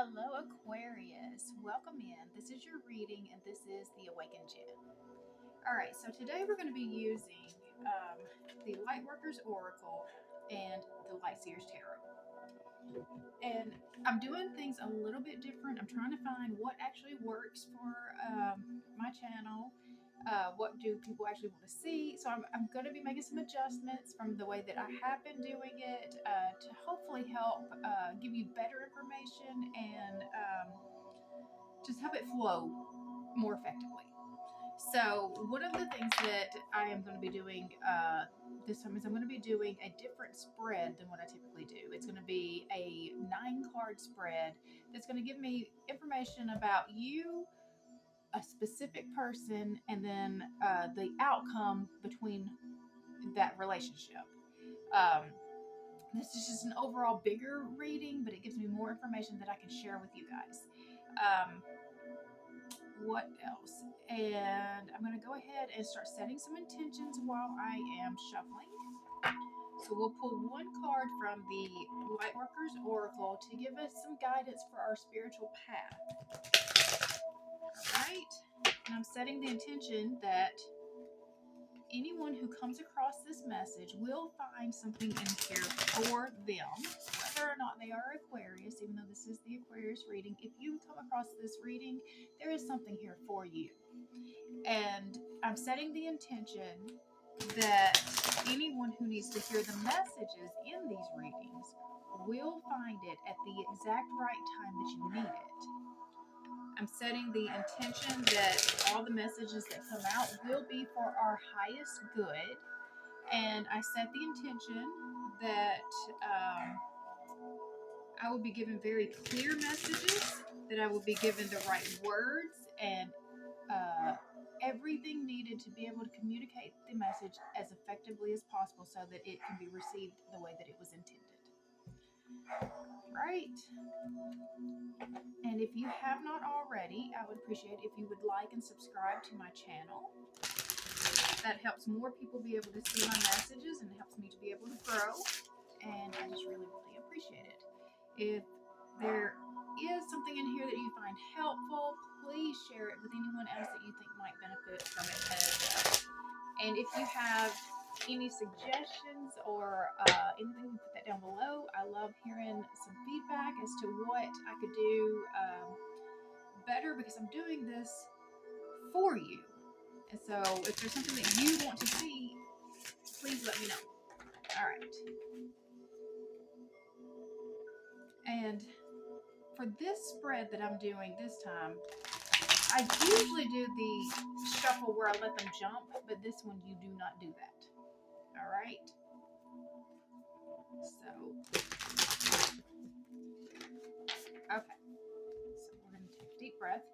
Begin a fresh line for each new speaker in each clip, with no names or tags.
Hello, Aquarius. Welcome in. This is your reading, and this is the Awakened Jenn. All right, so today we're going to be using the Lightworkers Oracle and the Lightseers Tarot. And I'm doing things a little bit different. I'm trying to find what actually works for my channel. What do people actually want to see? So I'm going to be making some adjustments from the way that I have been doing it to hopefully help give you better information and just help it flow more effectively. So one of the things that I am going to be doing this time is I'm going to be doing a different spread than what I typically do. It's going to be a 9-card spread that's going to give me information about you, a specific person, and then the outcome between that relationship. This is just an overall bigger reading, but it gives me more information that I can share with you guys. What else? And I'm going to go ahead and start setting some intentions while I am shuffling. So we'll pull one card from the Lightworkers Oracle to give us some guidance for our spiritual path. All right. And I'm setting the intention that anyone who comes across this message will find something in here for them, whether or not they are Aquarius. Even though this is the Aquarius reading, if you come across this reading, there is something here for you. And I'm setting the intention that anyone who needs to hear the messages in these readings will find it at the exact right time that you need it. I'm setting the intention that all the messages that come out will be for our highest good. And I set the intention that I will be given very clear messages, that I will be given the right words and everything needed to be able to communicate the message as effectively as possible so that it can be received the way that it was intended. Right. And if you have not already, I would appreciate if you would like and subscribe to my channel. That helps more people be able to see my messages and helps me to be able to grow. And I just really, really appreciate it. If there is something in here that you find helpful, please share it with anyone else that you think might benefit from it as well. And if you have any suggestions or anything, put that down below. I love hearing some feedback as to what I could do better, because I'm doing this for you. And so if there's something that you want to see, please let me know. All right. And for this spread that I'm doing this time, I usually do the shuffle where I let them jump, but this one you do not do that. All right. So, okay. So we're going to take a deep breath.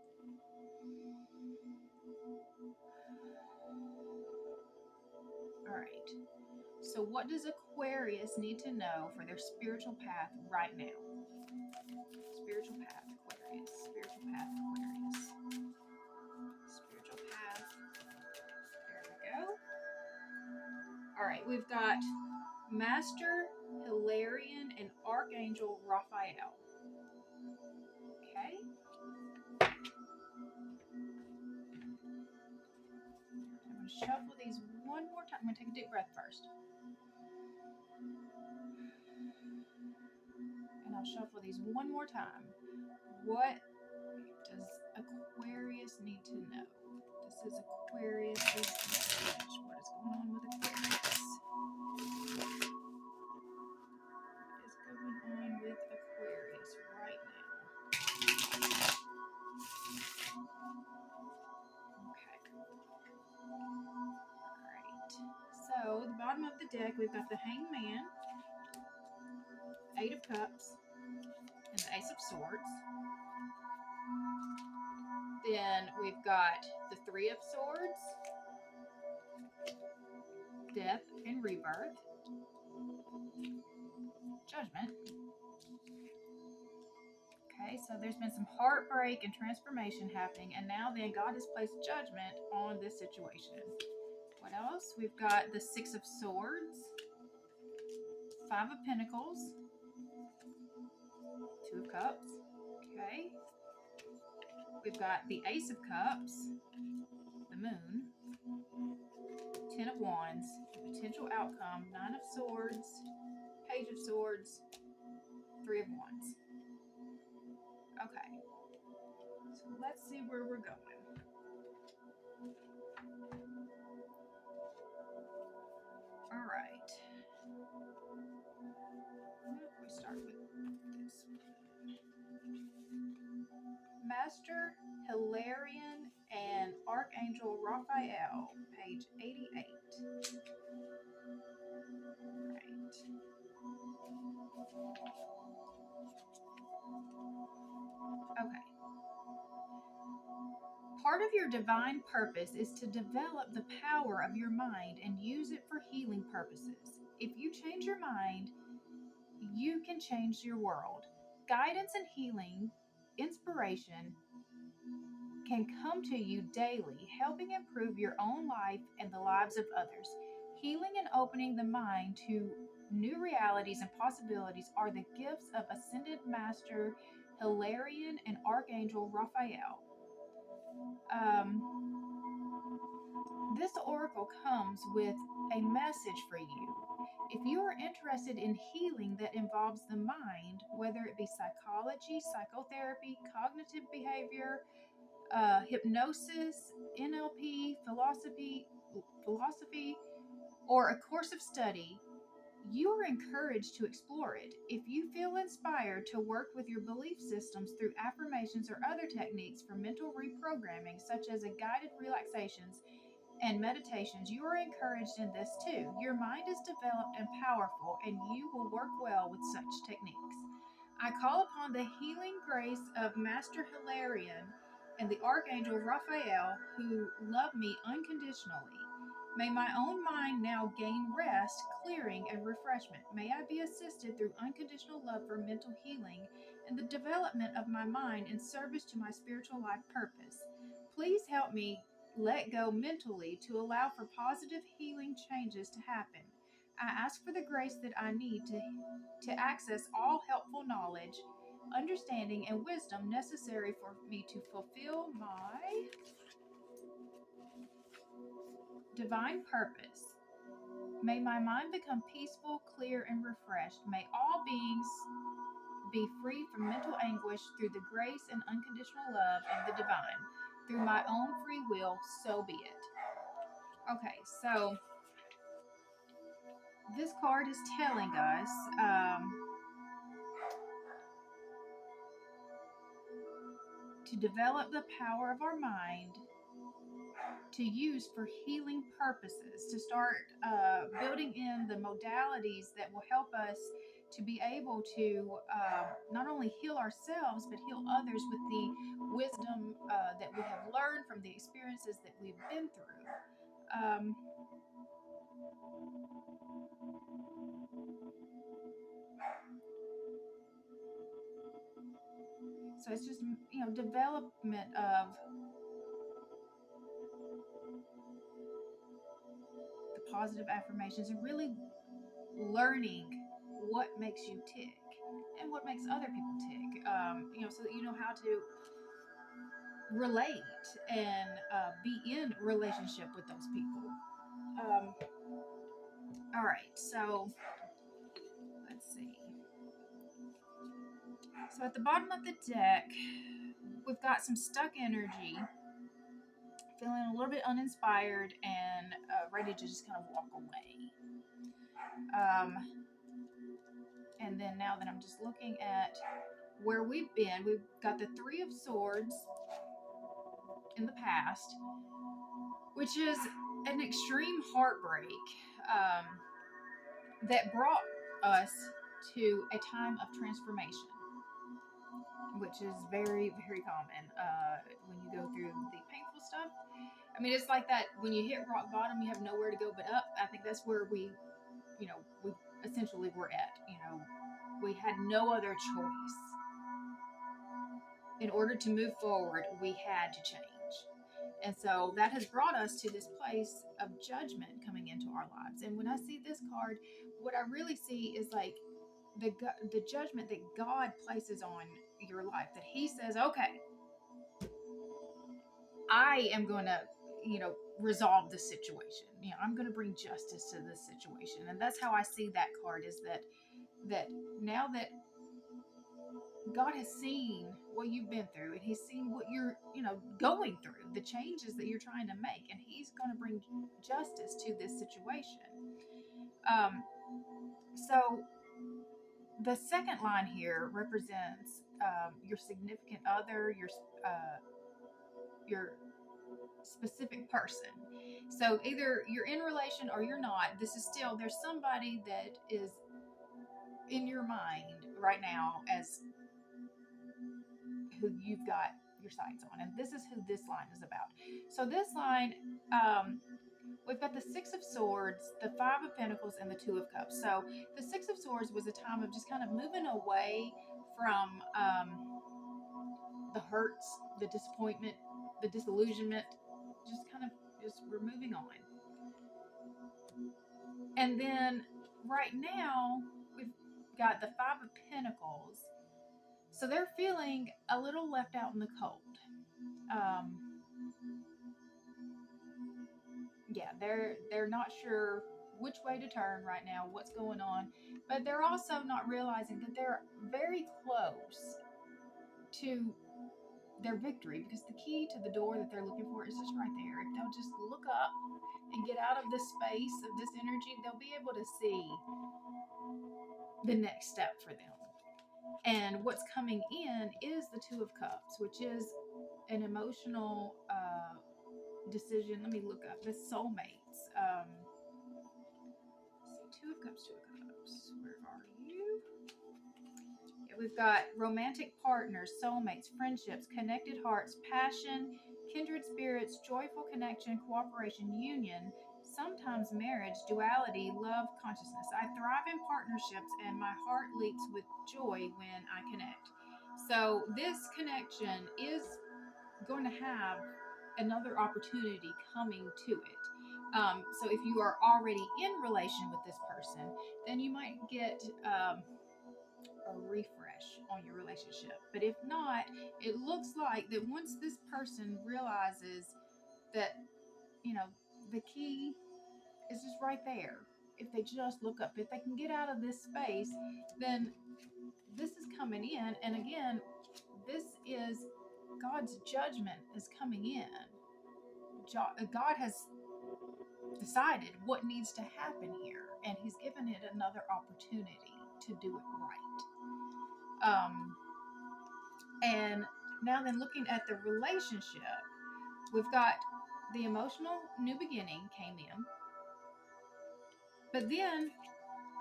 All right. So what does Aquarius need to know for their spiritual path right now? Spiritual path, Aquarius. Spiritual path, Aquarius. Spiritual path. There we go. All right, we've got Master Hilarion and Archangel Raphael. Okay. I'm going to shuffle these one more time. I'm going to take a deep breath first. And I'll shuffle these one more time. What does Aquarius need to know? This is Aquarius' message. What is going on with Aquarius? What is going on with Aquarius right now? Okay. Alright. So, the bottom of the deck, we've got the Hangman, 8 of Cups, and the Ace of Swords. Then we've got the 3 of Swords, Death and Rebirth, Judgment. Okay, so there's been some heartbreak and transformation happening, and now then God has placed judgment on this situation. What else? We've got the 6 of Swords, 5 of Pentacles, Two of Cups. Okay. We've got the Ace of Cups, the Moon, Ten of Wands, potential outcome, Nine of Swords, Page of Swords, Three of Wands. Okay. So let's see where we're going. All right. We start with this one. Master Hilarion and Archangel Raphael, page 88. Right. Okay. Part of your divine purpose is to develop the power of your mind and use it for healing purposes. If you change your mind, you can change your world. Guidance and healing, inspiration can come to you daily, helping improve your own life and the lives of others. Healing and opening the mind to new realities and possibilities are the gifts of Ascended Master Hilarion and Archangel Raphael. This oracle comes with a message for you. If you are interested in healing that involves the mind, whether it be psychology, psychotherapy, cognitive behavior, hypnosis, NLP, philosophy, or a course of study, you are encouraged to explore it. If you feel inspired to work with your belief systems through affirmations or other techniques for mental reprogramming, such as guided relaxations and meditations, you are encouraged in this too. Your mind is developed and powerful, and you will work well with such techniques. I call upon the healing grace of Master Hilarion and the Archangel Raphael, who love me unconditionally. May my own mind now gain rest, clearing, and refreshment. May I be assisted through unconditional love for mental healing and the development of my mind in service to my spiritual life purpose. Please help me let go mentally to allow for positive healing changes to happen. I ask for the grace that I need to access all helpful knowledge, understanding, and wisdom necessary for me to fulfill my divine purpose. May my mind become peaceful, clear, and refreshed. May all beings be free from mental anguish through the grace and unconditional love of the divine. Through my own free will, so be it. Okay, so this card is telling us to develop the power of our mind to use for healing purposes, to start building in the modalities that will help us to be able to not only heal ourselves, but heal others with the wisdom that we have learned from the experiences that we've been through. So it's just, development of the positive affirmations and really learning what makes you tick and what makes other people tick, so that you know how to relate and be in relationship with those people. All right, so let's see. So at the bottom of the deck, we've got some stuck energy, feeling a little bit uninspired and ready to just kind of walk away. And then now that I'm just looking at where we've been, we've got the Three of Swords in the past, which is an extreme heartbreak that brought us to a time of transformation, which is very, very common when you go through the painful stuff. I mean, it's like that when you hit rock bottom, you have nowhere to go but up. I think that's where we essentially were at. We had no other choice. In order to move forward, we had to change. And so that has brought us to this place of judgment coming into our lives. And when I see this card, what I really see is like the judgment that God places on your life, that He says, okay, I am going to, resolve this situation. I'm going to bring justice to this situation. And that's how I see that card, is that now that God has seen what you've been through, and He's seen what you're, going through, the changes that you're trying to make, and He's going to bring justice to this situation. So the second line here represents your significant other, your specific person. So either you're in relation or you're not. There's somebody that is in your mind right now as who you've got your sights on. And this is who this line is about. So this line, we've got the Six of Swords, the Five of Pentacles, and the Two of Cups. So the Six of Swords was a time of just kind of moving away from the hurts, the disappointment, the disillusionment, we're moving on. And then right now, we've got the Five of Pentacles. So they're feeling a little left out in the cold. They're not sure which way to turn right now, what's going on, but they're also not realizing that they're very close to their victory, because the key to the door that they're looking for is just right there. If they'll just look up and get out of this space of this energy, they'll be able to see the next step for them. And what's coming in is the Two of Cups, which is an emotional decision. Let me look up the soulmates. Two of Cups, where are you? Yeah, we've got romantic partners, soulmates, friendships, connected hearts, passion, kindred spirits, joyful connection, cooperation, union, sometimes marriage, duality, love, consciousness. I thrive in partnerships and my heart leaps with joy when I connect. So this connection is going to have another opportunity coming to it. So if you are already in relation with this person, then you might get a refresh on your relationship. But if not, it looks like that once this person realizes that, the key is just right there. If they just look up, if they can get out of this space, then this is coming in. And again, this is God's judgment is coming in. God has decided what needs to happen here, and He's given it another opportunity to do it right. And now then, looking at the relationship, we've got the emotional new beginning came in, but then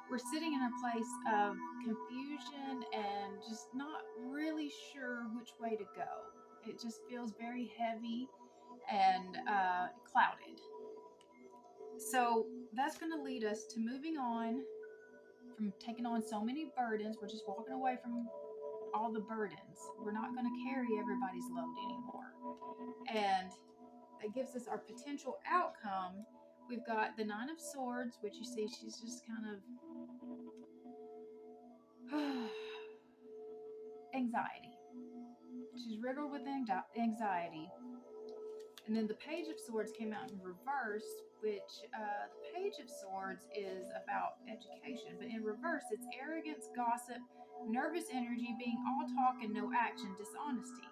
we're sitting in a place of confusion and just not really sure which way to go. It just feels very heavy and clouded. So that's going to lead us to moving on from taking on so many burdens. We're just walking away from all the burdens. We're not going to carry everybody's load anymore. And that gives us our potential outcome. We've got the Nine of Swords, which you see she's just kind of anxiety. She's riddled with anxiety. And then the Page of Swords came out in reverse, which the Page of Swords is about education. But in reverse, it's arrogance, gossip, nervous energy, being all talk and no action, dishonesty.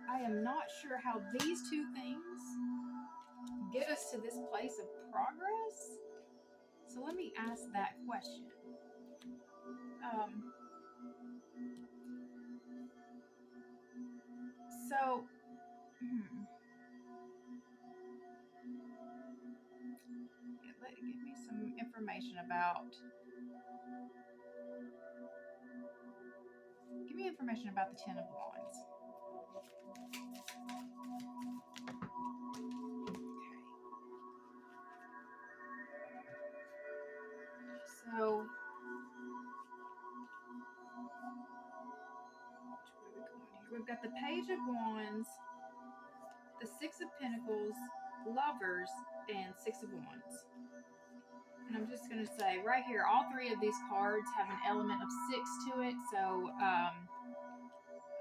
I am not sure how these two things get us to this place of progress. So let me ask that question. Give me some information about. Give me information about the Ten of Wands. So, we've got the Page of Wands, the Six of Pentacles, Lovers, and Six of Wands. And I'm just going to say right here, all three of these cards have an element of 6 to it. So I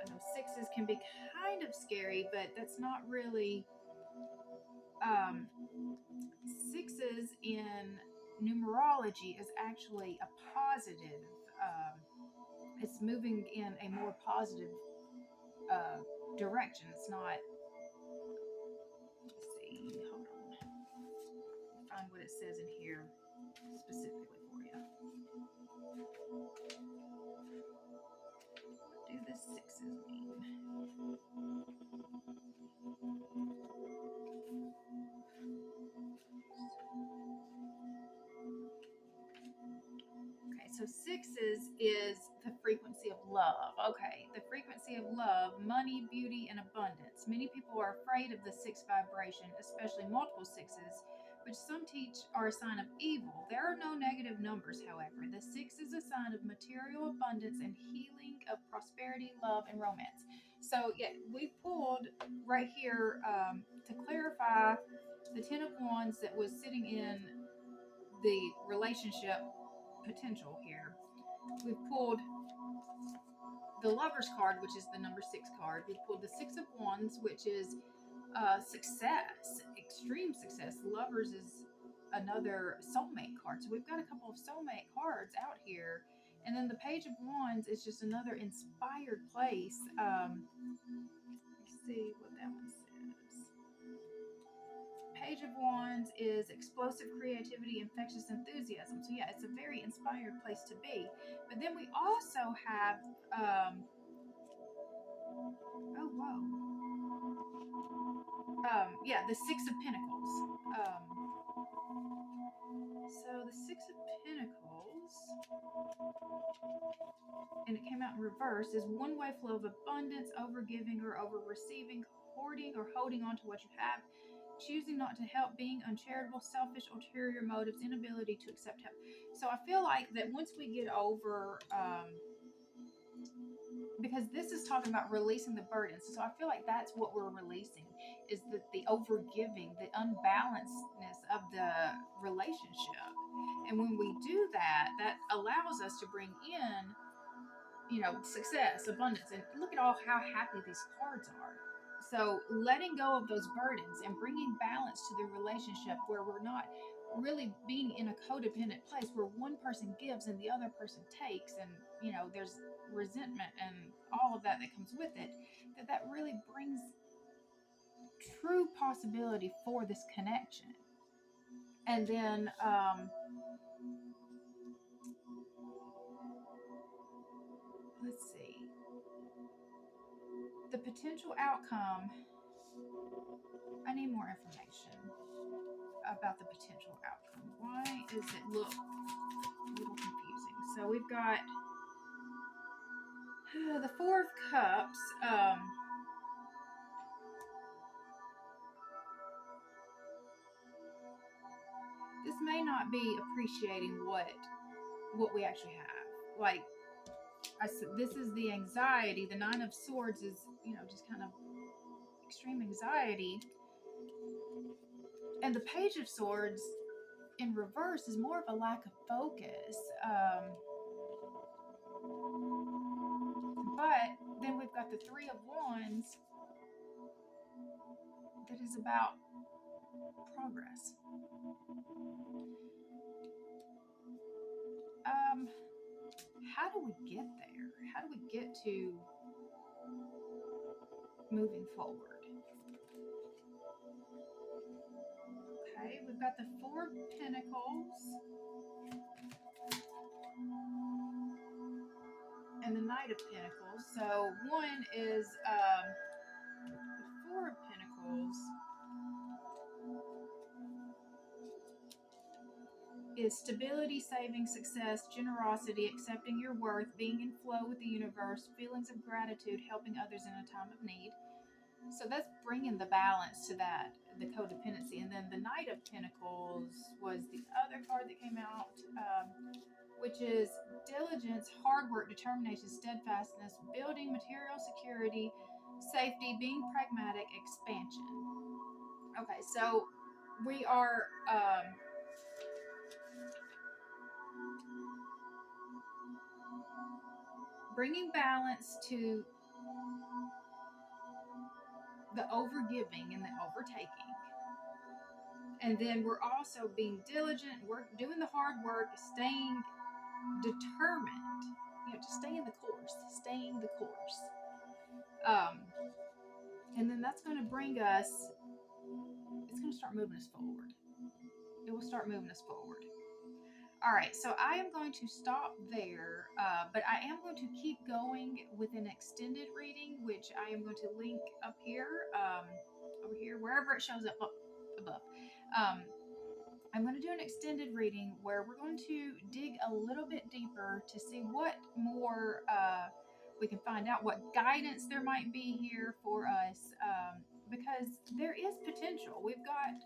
know sixes can be kind of scary, but that's not really. Sixes in numerology is actually a positive. It's moving in a more positive direction. It's not. Let's see. Hold on. Find what it says in here specifically for you. What do the sixes mean? Okay, so sixes is the frequency of love. Okay, the frequency of love, money, beauty, and abundance. Many people are afraid of the six vibration, especially multiple sixes, which some teach are a sign of evil. There are no negative numbers, however. The six is a sign of material abundance and healing of prosperity, love, and romance. So, yeah, we pulled right here to clarify the Ten of Wands that was sitting in the relationship potential here. We've pulled the Lover's card, which is the number 6 card. We've pulled the Six of Wands, which is success, extreme success. Lovers is another soulmate card. So we've got a couple of soulmate cards out here. And then the Page of Wands is just another inspired place. Let's see what that one says. Page of Wands is explosive creativity, infectious enthusiasm. So yeah, it's a very inspired place to be. But then we also have, oh whoa, yeah, the Six of Pentacles. So the Six of Pentacles, and it came out in reverse, is one-way flow of abundance, over-giving or over-receiving, hoarding or holding on to what you have, choosing not to help, being uncharitable, selfish, ulterior motives, inability to accept help. So I feel like that once we get over, because this is talking about releasing the burdens. So I feel like that's what we're releasing, is the overgiving, the unbalancedness of the relationship. And when we do that, that allows us to bring in, success, abundance, and look at how happy these cards are. So letting go of those burdens and bringing balance to the relationship, where we're not really being in a codependent place where one person gives and the other person takes, and there's resentment and all of that comes with it, that really brings true possibility for this connection. And then let's see, the potential outcome. I need more information about the potential outcome. Why does it look a little confusing? So we've got the Four of Cups. This may not be appreciating what we actually have. Like I said, this is the anxiety. The Nine of Swords is, just kind of extreme anxiety. And the Page of Swords in reverse is more of a lack of focus. But then we've got the Three of Wands that is about progress. How do we get there? How do we get to moving forward? Okay, we've got the Four of Pentacles and the Knight of Pentacles. So one is the Four of Pentacles is stability, saving, success, generosity, accepting your worth, being in flow with the universe, feelings of gratitude, helping others in a time of need. So that's bringing the balance to that, the codependency. And then the Knight of Pentacles was the other card that came out, which is diligence, hard work, determination, steadfastness, building, material security, safety, being pragmatic, expansion. Okay, so we are bringing balance to the overgiving and the overtaking. And then we're also being diligent, we're doing the hard work, staying determined, to stay in the course, staying the course. And then that's going to bring us, it's going to start moving us forward. It will start moving us forward. All right, so I am going to stop there, but I am going to keep going with an extended reading, which I am going to link up here, over here, wherever it shows up above. I'm going to do an extended reading where we're going to dig a little bit deeper to see what more we can find out, what guidance there might be here for us, because there is potential. We've got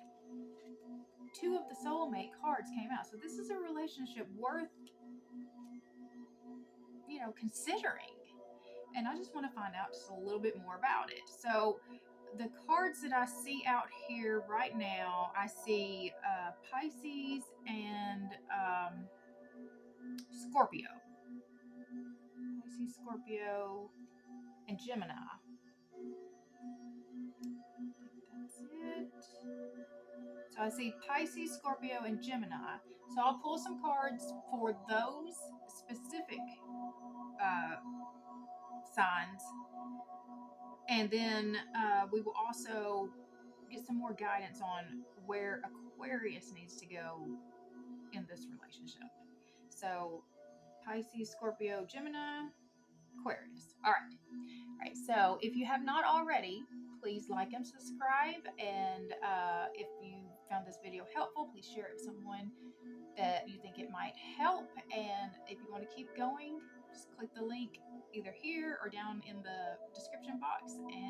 2 of the soulmate cards came out, so this is a relationship worth, considering. And I just want to find out just a little bit more about it. So the cards that I see out here right now, I see Pisces and Scorpio. Pisces, Scorpio, and Gemini. That's it. So I see Pisces, Scorpio, and Gemini. So I'll pull some cards for those specific signs. And then we will also get some more guidance on where Aquarius needs to go in this relationship. So Pisces, Scorpio, Gemini, Aquarius. All right. So if you have not already, please like and subscribe. And if you found this video helpful, please share it with someone that you think it might help. And if you want to keep going, just click the link either here or down in the description box, and